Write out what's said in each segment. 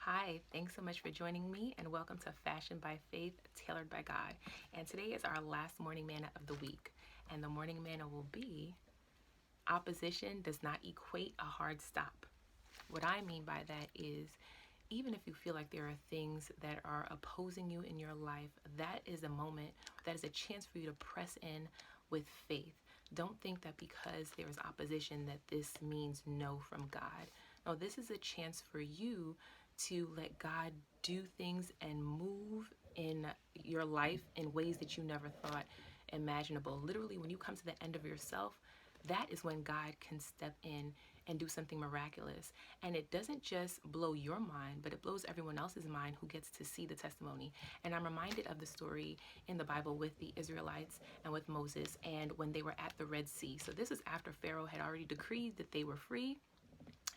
Hi, thanks so much for joining me and welcome to Fashion by Faith, Tailored by God. And today is our last morning manna of the week. And the morning manna will be opposition does not equate a hard stop. What I mean by that is even if you feel like there are things that are opposing you in your life, that is a moment, that is a chance for you to press in with faith. Don't think that because there is opposition that this means no from God. No, this is a chance for you to let God do things and move in your life in ways that you never thought imaginable. Literally, when you come to the end of yourself, that is when God can step in and do something miraculous. And it doesn't just blow your mind, but it blows everyone else's mind who gets to see the testimony. And I'm reminded of the story in the Bible with the Israelites and with Moses and when they were at the Red Sea. So this is after Pharaoh had already decreed that they were free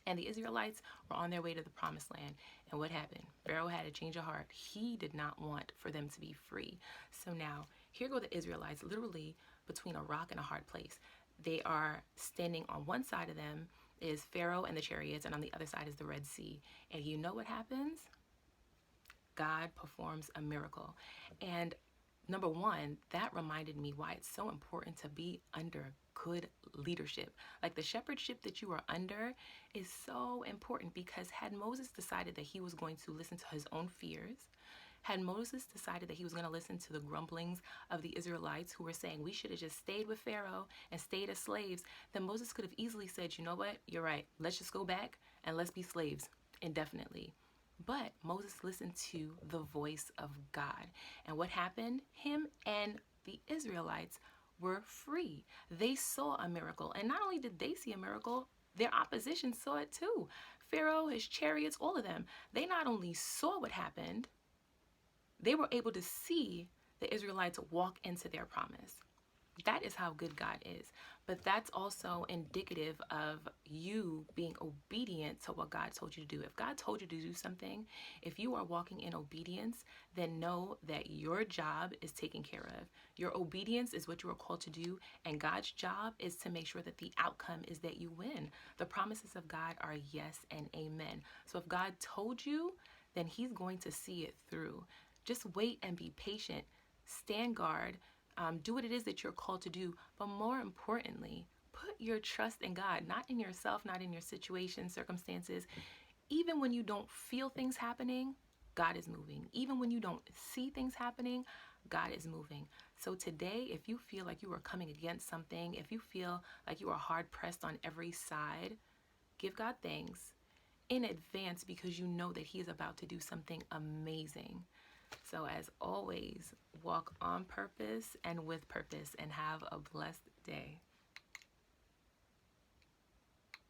and the Israelites were on their way to the promised land. And what happened? Pharaoh had a change of heart. He did not want for them to be free. So now, here go the Israelites, literally between a rock and a hard place. They are standing on one side of them is Pharaoh and the chariots, and on the other side is the Red Sea. And you know what happens? God performs a miracle. And number one, that reminded me why it's so important to be under good leadership. Like the shepherdship that you are under is so important because had Moses decided that he was going to listen to his own fears, had Moses decided that he was going to listen to the grumblings of the Israelites who were saying we should have just stayed with Pharaoh and stayed as slaves, then Moses could have easily said, you know what, you're right, let's just go back and let's be slaves indefinitely. But Moses listened to the voice of God. And what happened? Him and the Israelites were free. They saw a miracle. And not only did they see a miracle, their opposition saw it too. Pharaoh, his chariots, all of them. They not only saw what happened, they were able to see the Israelites walk into their promise. That is how good God is. But that's also indicative of you being obedient to what God told you to do. If God told you to do something, if you are walking in obedience, then know that your job is taken care of. Your obedience is what you are called to do, and God's job is to make sure that the outcome is that you win. The promises of God are yes and amen. So if God told you, then He's going to see it through. Just wait and be patient. Stand guard. Do what it is that you're called to do. But more importantly, put your trust in God, not in yourself, not in your situation, circumstances. Even when you don't feel things happening, God is moving. Even when you don't see things happening, God is moving. So today, if you feel like you are coming against something, if you feel like you are hard pressed on every side, give God thanks in advance because you know that He is about to do something amazing. So, as always, walk on purpose and with purpose and have a blessed day.